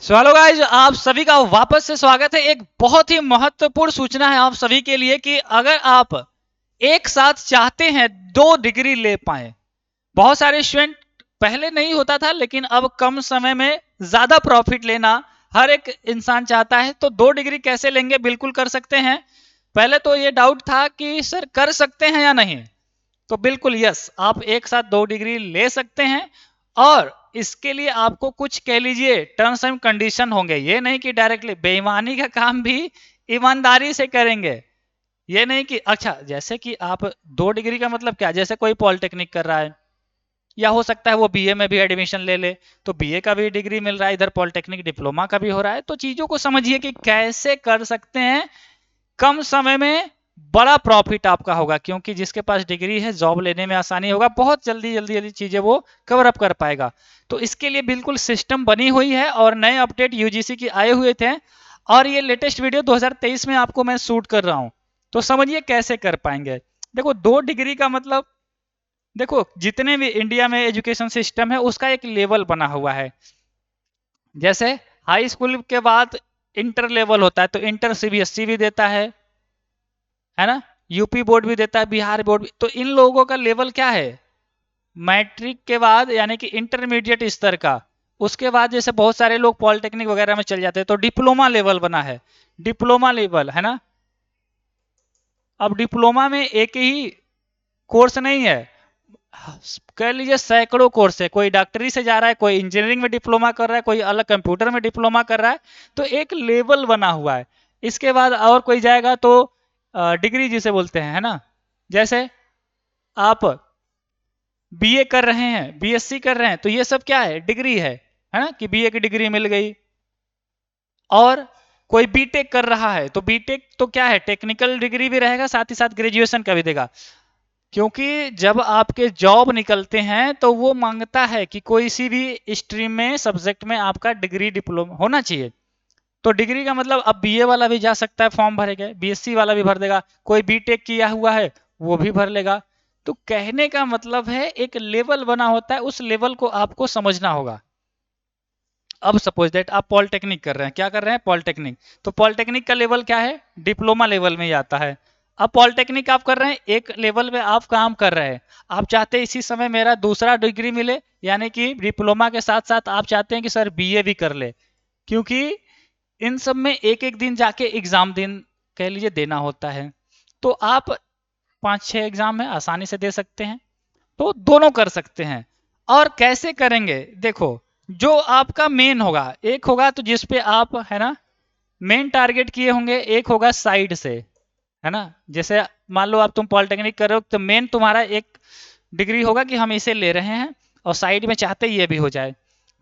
Hello guys, आप सभी का वापस से स्वागत है। एक बहुत ही महत्वपूर्ण सूचना है आप सभी के लिए कि अगर आप एक साथ चाहते हैं 2 डिग्री ले पाए। बहुत सारे स्टूडेंट पहले नहीं होता था, लेकिन अब कम समय में ज्यादा प्रॉफिट लेना हर एक इंसान चाहता है। तो 2 डिग्री कैसे लेंगे? बिल्कुल कर सकते हैं। पहले तो ये डाउट था कि सर कर सकते हैं या नहीं। तो बिल्कुल यस, आप एक साथ 2 डिग्री ले सकते हैं। और इसके लिए आपको कुछ कह लीजिए टर्म्स एंड कंडीशन होंगे। ये नहीं कि डायरेक्टली बेईमानी का काम भी ईमानदारी से करेंगे। ये नहीं कि अच्छा, जैसे कि आप 2 डिग्री का मतलब क्या, जैसे कोई पॉलिटेक्निक कर रहा है या हो सकता है वो बीए में भी एडमिशन ले ले, तो बीए का भी डिग्री मिल रहा है, इधर पॉलिटेक्निक डिप्लोमा का भी हो रहा है। तो चीजों को समझिए कि कैसे कर सकते हैं कम समय में बड़ा प्रॉफिट आपका होगा, क्योंकि जिसके पास डिग्री है जॉब लेने में आसानी होगा, बहुत जल्दी जल्दी जल्दी चीजें वो कवर अप कर पाएगा। तो इसके लिए बिल्कुल सिस्टम बनी हुई है और नए अपडेट यूजीसी की आए हुए थे। और ये लेटेस्ट वीडियो 2023 में आपको मैं शूट कर रहा हूं। तो समझिए कैसे कर पाएंगे। देखो, 2 डिग्री का मतलब, देखो जितने भी इंडिया में एजुकेशन सिस्टम है उसका एक लेवल बना हुआ है। जैसे हाई स्कूल के बाद इंटर लेवल होता है, तो इंटर सीबीएसई भी देता है ना, यूपी बोर्ड भी देता है, बिहार बोर्ड भी। तो इन लोगों का लेवल क्या है? मैट्रिक के बाद यानी कि इंटरमीडिएट स्तर का। उसके बाद जैसे बहुत सारे लोग पॉलिटेक्निक वगैरह में चल जाते हैं, तो डिप्लोमा लेवल बना है। डिप्लोमा लेवल है ना। अब डिप्लोमा में एक ही कोर्स नहीं है, कह लीजिए सैकड़ों कोर्स है। कोई डॉक्टरी से जा रहा है, कोई इंजीनियरिंग में डिप्लोमा कर रहा है, कोई अलग कंप्यूटर में डिप्लोमा कर रहा है। तो एक लेवल बना हुआ है। इसके बाद और कोई जाएगा तो डिग्री जिसे बोलते हैं, है ना। जैसे आप बीए कर रहे हैं, बीएससी कर रहे हैं, तो ये सब क्या है? डिग्री है ना, कि बीए की डिग्री मिल गई। और कोई बीटेक कर रहा है, तो बीटेक तो क्या है? टेक्निकल डिग्री भी रहेगा, साथ ही साथ ग्रेजुएशन का भी देगा। क्योंकि जब आपके जॉब निकलते हैं तो वो मांगता है कि कोई सी भी स्ट्रीम में, सब्जेक्ट में आपका डिग्री डिप्लोमा होना चाहिए। तो डिग्री का मतलब अब बीए वाला भी जा सकता है, फॉर्म भरेगा, बीएससी वाला भी भर देगा, कोई बीटेक किया हुआ है वो भी भर लेगा। तो कहने का मतलब है एक लेवल बना होता है, उस लेवल को आपको समझना होगा। अब सपोज दैट आप पॉलिटेक्निक कर रहे हैं, क्या कर रहे हैं? पॉलिटेक्निक। तो पॉलिटेक्निक का लेवल क्या है? डिप्लोमा लेवल में ही आता है। अब पॉलिटेक्निक आप कर रहे हैं, एक लेवल में आप काम कर रहे हैं। आप चाहते हैं इसी समय मेरा दूसरा डिग्री मिले, यानी कि डिप्लोमा के साथ साथ आप चाहते हैं कि सर बीए भी कर ले। क्योंकि इन सब में एक एक दिन जाके एग्जाम दिन कह लीजिए देना होता है। तो आप 5-6 एग्जाम है आसानी से दे सकते हैं। तो दोनों कर सकते हैं। और कैसे करेंगे? देखो, जो आपका मेन होगा, एक होगा तो जिस पे आप है ना मेन टारगेट किए होंगे, एक होगा साइड से, है ना। जैसे मान लो आप तुम पॉलिटेक्निक कर रहे हो, तो मेन तुम्हारा एक डिग्री होगा कि हम इसे ले रहे हैं, और साइड में चाहते ये भी हो जाए।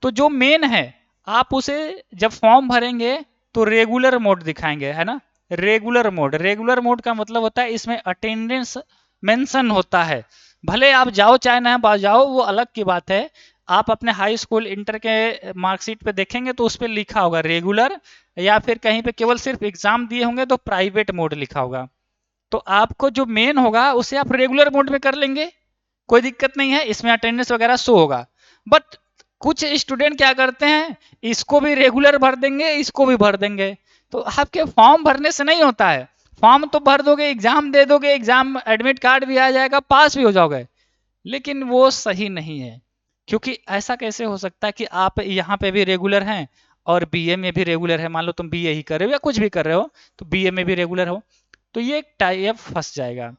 तो जो मेन है, आप उसे जब फॉर्म भरेंगे तो रेगुलर मोड दिखाएंगे, है ना। रेगुलर मोड, रेगुलर मोड का मतलब होता है इसमें अटेंडेंस मेंशन होता है। भले आप जाओ चाहे ना जाओ, वो अलग की बात है। आप अपने हाई स्कूल इंटर के मार्कशीट पे देखेंगे तो उस पर लिखा होगा रेगुलर, या फिर कहीं पे केवल सिर्फ एग्जाम दिए होंगे तो प्राइवेट मोड लिखा होगा। तो आपको जो मेन होगा उसे आप रेगुलर मोड में कर लेंगे, कोई दिक्कत नहीं है, इसमें अटेंडेंस वगैरह शो होगा। बट कुछ स्टूडेंट क्या करते हैं, इसको भी रेगुलर भर देंगे, इसको भी भर देंगे। तो आपके फॉर्म भरने से नहीं होता है। फॉर्म तो भर दोगे, एग्जाम दे दोगे, एग्जाम एडमिट कार्ड भी आ जाएगा, पास भी हो जाओगे। लेकिन वो सही नहीं है। क्योंकि ऐसा कैसे हो सकता है कि आप यहाँ पे भी रेगुलर हैं और बीए में भी रेगुलर है। मान लो तुम बीए ही कर रहे हो या कुछ भी कर रहे हो, तो बीए में भी रेगुलर हो, तो ये टाइप फंस जाएगा।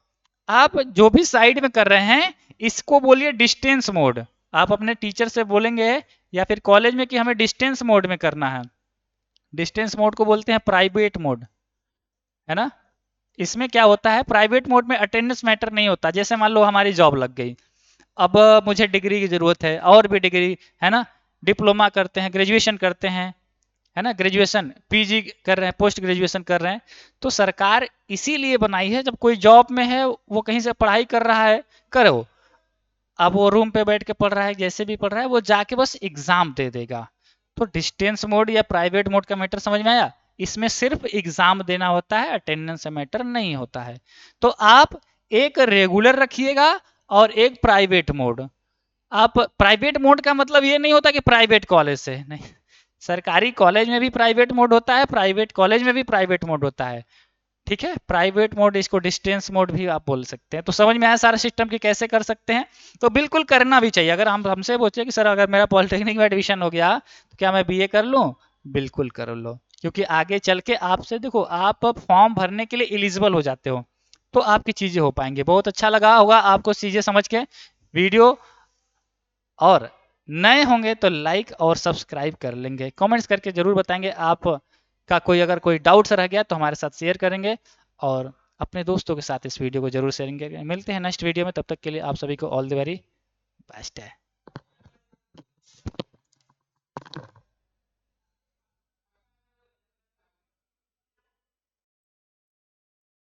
आप जो भी साइड में कर रहे हैं, इसको बोलिए डिस्टेंस मोड। आप अपने टीचर से बोलेंगे या फिर कॉलेज में कि हमें डिस्टेंस मोड में करना है। डिस्टेंस मोड को बोलते हैं प्राइवेट मोड, है ना। इसमें क्या होता है, प्राइवेट मोड में अटेंडेंस मैटर नहीं होता। जैसे मान लो हमारी जॉब लग गई, अब मुझे डिग्री की जरूरत है, और भी डिग्री, है ना। डिप्लोमा करते हैं, ग्रेजुएशन करते हैं, है ना, ग्रेजुएशन पीजी कर रहे हैं, पोस्ट ग्रेजुएशन कर रहे हैं। तो सरकार इसीलिए बनाई है, जब कोई जॉब में है, वो कहीं से पढ़ाई कर रहा है, करो। अब वो रूम पे बैठ के पढ़ रहा है, जैसे भी पढ़ रहा है, वो जाके बस एग्जाम दे देगा। तो डिस्टेंस मोड या प्राइवेट मोड का मैटर समझ में आया? इसमें सिर्फ एग्जाम देना होता है, अटेंडेंस से मैटर नहीं होता है। तो आप एक रेगुलर रखिएगा और एक प्राइवेट मोड। आप प्राइवेट मोड का मतलब ये नहीं होता कि प्राइवेट कॉलेज से नहीं, सरकारी कॉलेज में भी प्राइवेट मोड होता है, प्राइवेट कॉलेज में भी प्राइवेट मोड होता है। ठीक है, प्राइवेट मोड, इसको डिस्टेंस मोड भी आप बोल सकते हैं। तो समझ में आया सारा सिस्टम कि कैसे कर सकते हैं। तो बिल्कुल करना भी चाहिए। अगर हम हमसे पूछे कि सर अगर मेरा पॉलिटेक्निक में एडमिशन हो गया तो क्या मैं बीए कर लूँ, बिल्कुल कर लो, क्योंकि आगे चल के आपसे देखो, आप अब फॉर्म भरने के लिए एलिजिबल हो जाते हो, तो आपकी चीजें हो पाएंगी। बहुत अच्छा लगा होगा आपको चीजें समझ के वीडियो, और नए होंगे तो लाइक और सब्सक्राइब कर लेंगे, कमेंट्स करके जरूर बताएंगे। आप का कोई अगर कोई डाउट्स रह गया तो हमारे साथ शेयर करेंगे, और अपने दोस्तों के साथ इस वीडियो को जरूर शेयर करेंगे। मिलते हैं नेक्स्ट वीडियो में, तब तक के लिए आप सभी को ऑल द वेरी बेस्ट है।